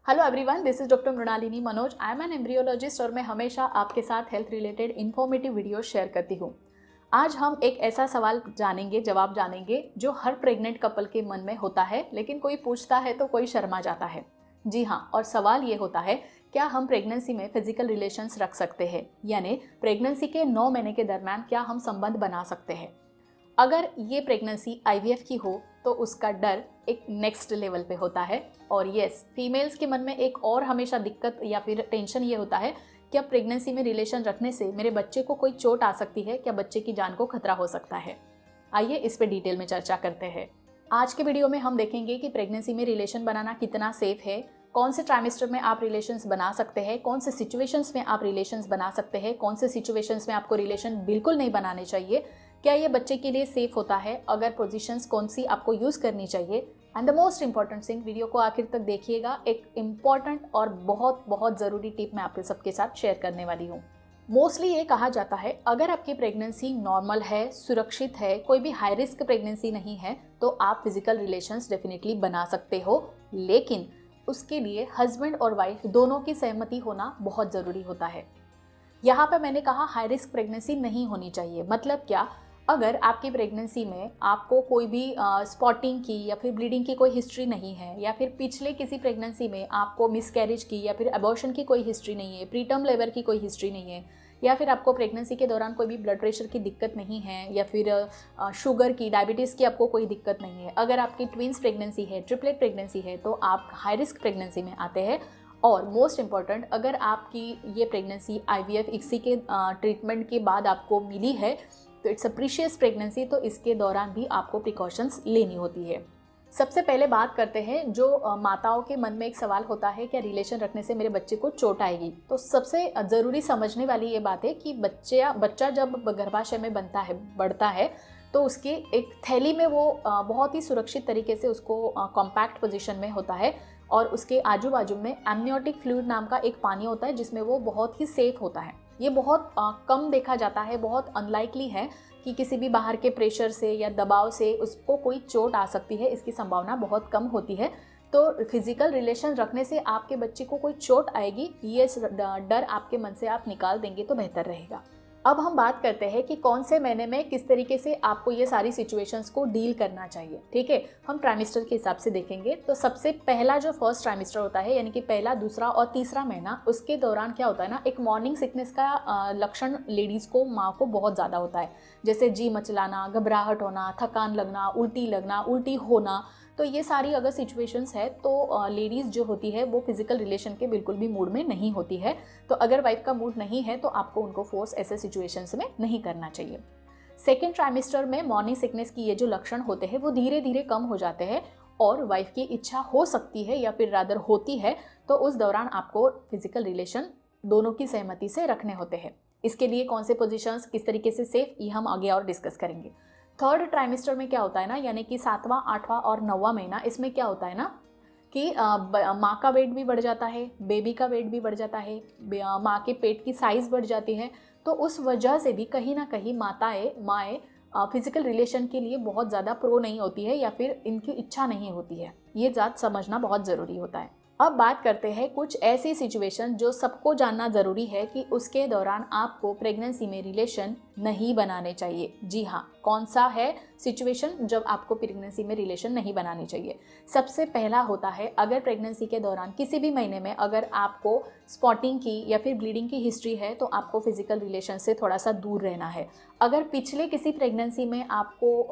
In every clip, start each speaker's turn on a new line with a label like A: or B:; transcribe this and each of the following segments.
A: Hello everyone, this is doctor Mrinalini Manoj. I am an embryologist और मैं हमेशा आपके साथ health related informative video share करती हूँ। आज हम एक ऐसा सवाल जवाब जानेंगे जो हर प्रेग्नेंट कपल के मन में होता है, लेकिन कोई पूछता है तो कोई शर्मा जाता है। जी हाँ, और सवाल ये होता है, क्या हम प्रेगनेंसी में फिजिकल रिलेशंस रख सकते हैं, यानी प्रेगनेंसी के 9 महीने के दरम्यान क्या हम संबंध बना सकते हैं। अगर ये प्रेगनेंसी आईवीएफ की हो तो उसका डर एक नेक्स्ट लेवल पे होता है। और यस, फीमेल्स के मन में एक और हमेशा दिक्कत या फिर टेंशन ये होता है, क्या प्रेगनेंसी में रिलेशन रखने से मेरे बच्चे को कोई चोट आ सकती है, क्या बच्चे की जान को खतरा हो सकता है। आइए इस पे डिटेल में चर्चा करते हैं। आज के वीडियो में हम देखेंगे कि प्रेगनेंसी में रिलेशन बनाना कितना सेफ है, कौन से ट्राइमेस्टर में आप रिलेशंस बना सकते हैं, कौन से सिचुएशंस में आप रिलेशंस बना सकते हैं, कौन से सिचुएशंस में आपको रिलेशन बिल्कुल नहीं बनाने चाहिए, क्या ये बच्चे के लिए सेफ होता है, अगर पोजीशंस कौन सी आपको यूज़ करनी चाहिए। And the most important thing, video को आखिर तक देखिएगा, एक इम्पॉर्टेंट और बहुत बहुत ज़रूरी टिप मैं आपके सबके साथ शेयर करने वाली हूँ। मोस्टली ये कहा जाता है, अगर आपकी प्रेगनेंसी नॉर्मल है, सुरक्षित है, कोई भी हाई रिस्क प्रेगनेंसी नहीं है, तो आप फिजिकल रिलेशंस डेफिनेटली बना सकते हो, लेकिन उसके लिए हस्बैंड और वाइफ दोनों की सहमति होना बहुत ज़रूरी होता है। यहाँ पे मैंने कहा हाई रिस्क प्रेगनेंसी नहीं होनी चाहिए, मतलब क्या, अगर आपकी प्रेगनेंसी में आपको कोई भी स्पॉटिंग की या फिर ब्लीडिंग की कोई हिस्ट्री नहीं है, या फिर पिछले किसी प्रेगनेंसी में आपको मिसकैरेज की या फिर अबॉर्शन की कोई हिस्ट्री नहीं है, प्रीटर्म लेबर की कोई हिस्ट्री नहीं है, या फिर आपको प्रेगनेंसी के दौरान कोई भी ब्लड प्रेशर की दिक्कत नहीं है, या फिर शुगर की, डायबिटीज़ की आपको कोई दिक्कत नहीं है, अगर आपकी ट्विंस प्रेगनेंसी है, ट्रिपलेट प्रेगनेंसी है, तो आप हाई रिस्क प्रेगनेंसी में आते हैं। और मोस्ट इम्पॉर्टेंट, अगर आपकी ये प्रेगनेंसी आईवीएफ इक्सी के ट्रीटमेंट के बाद आपको मिली है तो इट्स अ प्रीशियस प्रेगनेंसी, तो इसके दौरान भी आपको प्रिकॉशंस लेनी होती है। सबसे पहले बात करते हैं, जो माताओं के मन में एक सवाल होता है, क्या रिलेशन रखने से मेरे बच्चे को चोट आएगी। तो सबसे ज़रूरी समझने वाली ये बात है कि बच्चा जब गर्भाशय में बढ़ता है तो उसकी एक थैली में वो बहुत ही सुरक्षित तरीके से उसको कॉम्पैक्ट पोजीशन में होता है, और उसके आजू बाजू में एमनियोटिक फ्लूइड नाम का एक पानी होता है जिसमें वो बहुत ही सेफ होता है। ये बहुत कम देखा जाता है, बहुत अनलाइकली है कि किसी भी बाहर के प्रेशर से या दबाव से उसको कोई चोट आ सकती है, इसकी संभावना बहुत कम होती है। तो फिजिकल रिलेशन रखने से आपके बच्चे को कोई चोट आएगी, ये डर आपके मन से आप निकाल देंगे तो बेहतर रहेगा। अब हम बात करते हैं कि कौन से महीने में किस तरीके से आपको ये सारी सिचुएशंस को डील करना चाहिए। ठीक है, हम ट्राइमेस्टर के हिसाब से देखेंगे। तो सबसे पहला जो फर्स्ट ट्राइमेस्टर होता है, यानी कि पहला, दूसरा और तीसरा महीना, उसके दौरान क्या होता है ना, एक मॉर्निंग सिकनेस का लक्षण लेडीज़ को, माँ को बहुत ज़्यादा होता है, जैसे जी मचलाना, घबराहट होना, थकान लगना, उल्टी होना। तो ये सारी अगर सिचुएशंस है तो लेडीज़ जो होती है वो फिजिकल रिलेशन के बिल्कुल भी मूड में नहीं होती है। तो अगर वाइफ का मूड नहीं है तो आपको उनको फोर्स ऐसे सिचुएशंस में नहीं करना चाहिए। सेकेंड ट्राइमेस्टर में मॉर्निंग सिकनेस की ये जो लक्षण होते हैं वो धीरे धीरे कम हो जाते हैं, और वाइफ की इच्छा हो सकती है या फिर रादर होती है, तो उस दौरान आपको फिजिकल रिलेशन दोनों की सहमति से रखने होते हैं। इसके लिए कौन से पोजिशंस किस तरीके से सेफ, ये हम आगे और डिस्कस करेंगे। थर्ड ट्राइमेस्टर में क्या होता है ना, यानी कि 7वां, 8वां और 9वां महीना, इसमें क्या होता है ना कि माँ का वेट भी बढ़ जाता है, बेबी का वेट भी बढ़ जाता है, माँ के पेट की साइज़ बढ़ जाती है। तो उस वजह से भी कहीं ना कहीं माएँ फिजिकल रिलेशन के लिए बहुत ज़्यादा प्रो नहीं होती है, या फिर इनकी इच्छा नहीं होती है। ये बात समझना बहुत ज़रूरी होता है। अब बात करते हैं कुछ ऐसी सिचुएशन जो सबको जानना ज़रूरी है कि उसके दौरान आपको प्रेगनेंसी में रिलेशन नहीं बनाने चाहिए। जी हाँ, कौन सा है सिचुएशन जब आपको प्रेगनेंसी में रिलेशन नहीं बनानी चाहिए। सबसे पहला होता है, अगर प्रेगनेंसी के दौरान किसी भी महीने में अगर आपको स्पॉटिंग की या फिर ब्लीडिंग की हिस्ट्री है तो आपको फिजिकल रिलेशन से थोड़ा सा दूर रहना है। अगर पिछले किसी प्रेगनेंसी में आपको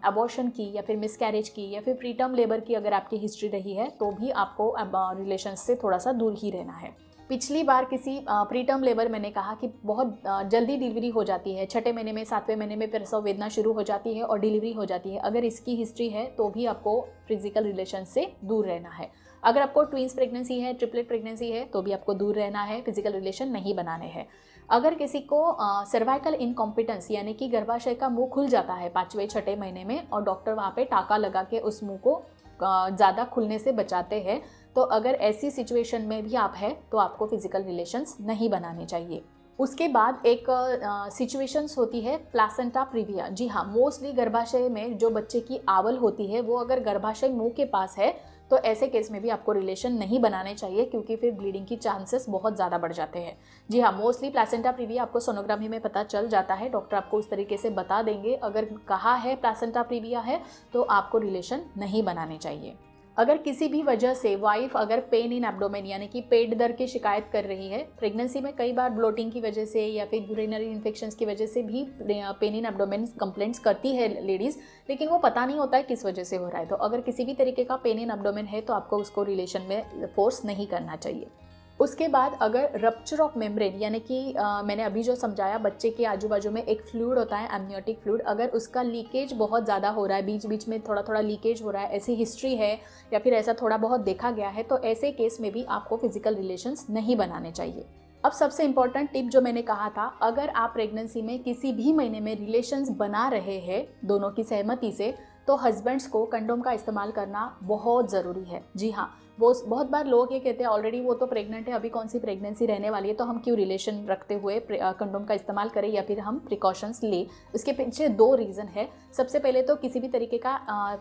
A: अबॉर्शन की या फिर मिसकैरेज की या फिर प्रीटर्म लेबर की अगर आपकी हिस्ट्री रही है तो भी आपको रिलेशन से थोड़ा सा दूर ही रहना है। पिछली बार किसी प्रीटर्म लेबर, मैंने कहा कि बहुत जल्दी डिलीवरी हो जाती है, 6ठे महीने में, 7वें महीने में प्रसव वेदना शुरू हो जाती है और डिलीवरी हो जाती है, अगर इसकी हिस्ट्री है तो भी आपको फिजिकल रिलेशन से दूर रहना है। अगर आपको ट्विंस प्रेगनेंसी है, ट्रिपलेट प्रेगनेंसी है, तो भी आपको दूर रहना है, फिजिकल रिलेशन नहीं बनाने हैं। अगर किसी को सर्वाइकल इनकॉम्पिटेंस, यानी कि गर्भाशय का मुंह खुल जाता है 5वें 6ठे महीने में, और डॉक्टर वहाँ पे टाका लगा के उस मुंह को ज़्यादा खुलने से बचाते हैं, तो अगर ऐसी सिचुएशन में भी आप हैं तो आपको फिजिकल रिलेशंस नहीं बनाने चाहिए। उसके बाद एक सिचुएशंस होती है प्लासेंटा प्रीविया। जी हाँ, मोस्टली गर्भाशय में जो बच्चे की आवल होती है वो अगर गर्भाशय मुंह के पास है तो ऐसे केस में भी आपको रिलेशन नहीं बनाने चाहिए, क्योंकि फिर ब्लीडिंग की चांसेस बहुत ज़्यादा बढ़ जाते हैं। जी हाँ, मोस्टली प्लासेंटा प्रीविया आपको सोनोग्राफी में पता चल जाता है, डॉक्टर आपको उस तरीके से बता देंगे। अगर कहा है प्लासेंटा प्रीविया है तो आपको रिलेशन नहीं बनाने चाहिए। अगर किसी भी वजह से वाइफ अगर पेन इन एब्डोमेन यानी कि पेट दर्द की शिकायत कर रही है, प्रेगनेंसी में कई बार ब्लोटिंग की वजह से या फिर यूरिनरी इन्फेक्शंस की वजह से भी पेन इन एब्डोमेन कंप्लेंट्स करती है लेडीज़, लेकिन वो पता नहीं होता है किस वजह से हो रहा है। तो अगर किसी भी तरीके का पेन इन एब्डोमेन है तो आपको उसको रिलेशन में फोर्स नहीं करना चाहिए। उसके बाद अगर रप्चर ऑफ मेम्ब्रेन यानी कि मैंने अभी जो समझाया, बच्चे के आजू बाजू में एक फ्लूइड होता है एमनियोटिक फ्लूइड, अगर उसका लीकेज बहुत ज़्यादा हो रहा है, बीच बीच में थोड़ा थोड़ा लीकेज हो रहा है, ऐसी हिस्ट्री है या फिर ऐसा थोड़ा बहुत देखा गया है, तो ऐसे केस में भी आपको फिजिकल रिलेशंस नहीं बनाने चाहिए। अब सबसे इंपॉर्टेंट टिप जो मैंने कहा था, अगर आप प्रेगनेंसी में किसी भी महीने में रिलेशंस बना रहे हैं दोनों की सहमति से, तो हस्बैंड्स को कंडोम का इस्तेमाल करना बहुत ज़रूरी है। जी हाँ, वो बहुत बार लोग ये कहते हैं ऑलरेडी वो तो प्रेग्नेंट है, अभी कौन सी प्रेगनेंसी रहने वाली है, तो हम क्यों रिलेशन रखते हुए कंडोम का इस्तेमाल करें या फिर हम प्रिकॉशंस ले। इसके पीछे 2 रीज़न है। सबसे पहले तो किसी भी तरीके का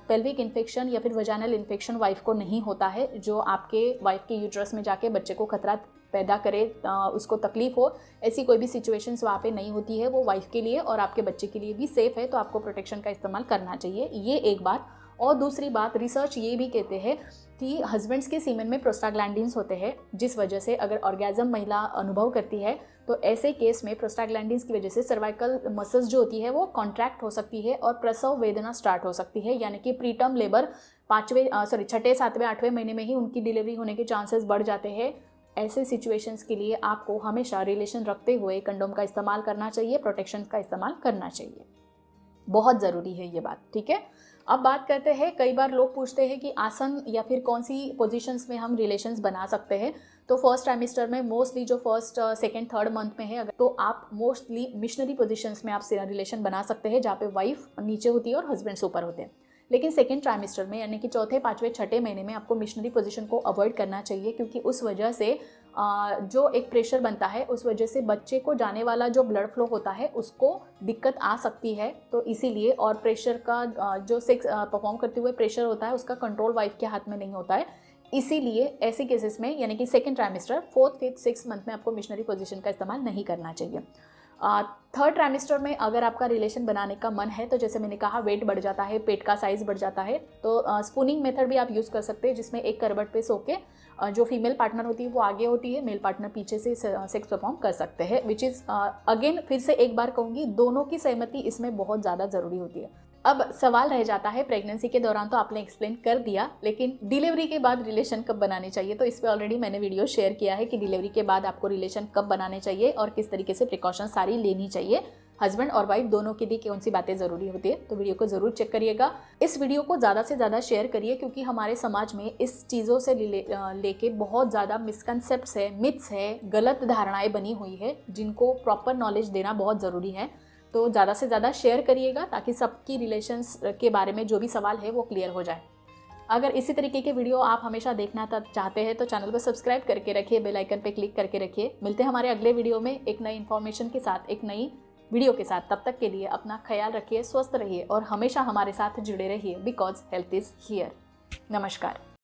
A: पेल्विक इन्फेक्शन या फिर वजाइनल इन्फेक्शन वाइफ को नहीं होता है, जो आपके वाइफ के यूट्रस में जाके बच्चे को खतरा पैदा करे, उसको तकलीफ हो, ऐसी कोई भी सिचुएशंस वहाँ पे नहीं होती है। वो वाइफ के लिए और आपके बच्चे के लिए भी सेफ़ है, तो आपको प्रोटेक्शन का इस्तेमाल करना चाहिए। ये एक बात। और दूसरी बात, रिसर्च ये भी कहते हैं कि हस्बैंड्स के सीमेन में प्रोस्टाग्लैंडिन्स होते हैं, जिस वजह से अगर ऑर्गेज़म महिला अनुभव करती है तो ऐसे केस में प्रोस्टाग्लैंडिन्स की वजह से सर्वाइकल मसल्स जो होती है वो कॉन्ट्रैक्ट हो सकती है और प्रसव वेदना स्टार्ट हो सकती है, यानी कि प्रीटर्म लेबर 6, 7, 8वें महीने में ही उनकी डिलीवरी होने के चांसेस बढ़ जाते हैं। ऐसे सिचुएशंस के लिए आपको हमेशा रिलेशन रखते हुए कंडोम का इस्तेमाल करना चाहिए, प्रोटेक्शन का इस्तेमाल करना चाहिए। बहुत ज़रूरी है ये बात, ठीक है। अब बात करते हैं, कई बार लोग पूछते हैं कि आसन या फिर कौन सी पोजीशंस में हम रिलेशंस बना सकते हैं। तो फर्स्ट ट्राइमेस्टर में मोस्टली जो फर्स्ट, सेकंड, थर्ड मंथ में है, अगर तो आप मोस्टली मिशनरी पोजीशंस में आप रिलेशन बना सकते हैं, जहाँ पे वाइफ नीचे होती है और हस्बैंड्स ऊपर होते हैं। लेकिन सेकेंड ट्राइमेस्टर में यानी कि चौथे, 5वें, 6ठे महीने में आपको मिशनरी पोजीशन को अवॉइड करना चाहिए, क्योंकि उस वजह से जो एक प्रेशर बनता है, उस वजह से बच्चे को जाने वाला जो ब्लड फ्लो होता है उसको दिक्कत आ सकती है। तो इसीलिए, और प्रेशर का जो सेक्स परफॉर्म करते हुए प्रेशर होता है उसका कंट्रोल वाइफ के हाथ में नहीं होता है। इसीलिए ऐसे केसेस में यानी कि second trimester, 4th, 5th, 6th month में आपको मिशनरी पोजीशन का इस्तेमाल नहीं करना चाहिए। थर्ड ट्राइमेस्टर में अगर आपका रिलेशन बनाने का मन है, तो जैसे मैंने कहा, वेट बढ़ जाता है, पेट का साइज़ बढ़ जाता है, तो स्पूनिंग मेथड भी आप यूज़ कर सकते हैं, जिसमें एक करवट पे सो के जो फीमेल पार्टनर होती है वो आगे होती है, मेल पार्टनर पीछे से सेक्स परफॉर्म कर सकते हैं, विच इज़ अगेन फिर से एक बार कहूँगी, दोनों की सहमति इसमें बहुत ज़्यादा ज़रूरी होती है। अब सवाल रह जाता है, प्रेगनेंसी के दौरान तो आपने एक्सप्लेन कर दिया, लेकिन डिलीवरी के बाद रिलेशन कब बनाने चाहिए। तो इस पर ऑलरेडी मैंने वीडियो शेयर किया है कि डिलीवरी के बाद आपको रिलेशन कब बनाने चाहिए और किस तरीके से प्रिकॉशन सारी लेनी चाहिए। हस्बैंड और वाइफ दोनों के लिए कौन सी बातें ज़रूरी होती है, तो वीडियो को ज़रूर चेक करिएगा। इस वीडियो को ज़्यादा से ज़्यादा शेयर करिए, क्योंकि हमारे समाज में इस चीज़ों से लेके बहुत ज़्यादा मिसकंसेप्ट्स है, मिथ्स है, गलत धारणाएं बनी हुई है, जिनको प्रॉपर नॉलेज देना बहुत ज़रूरी है। तो ज़्यादा से ज़्यादा शेयर करिएगा, ताकि सबकी रिलेशंस के बारे में जो भी सवाल है वो क्लियर हो जाए। अगर इसी तरीके के वीडियो आप हमेशा देखना चाहते हैं तो चैनल को सब्सक्राइब करके रखिए, बेल आइकन पे क्लिक करके रखिए। मिलते हैं हमारे अगले वीडियो में एक नई इन्फॉर्मेशन के साथ, एक नई वीडियो के साथ। तब तक के लिए अपना ख्याल रखिए, स्वस्थ रहिए और हमेशा हमारे साथ जुड़े रहिए, बिकॉज हेल्थ इज़ हियर। नमस्कार।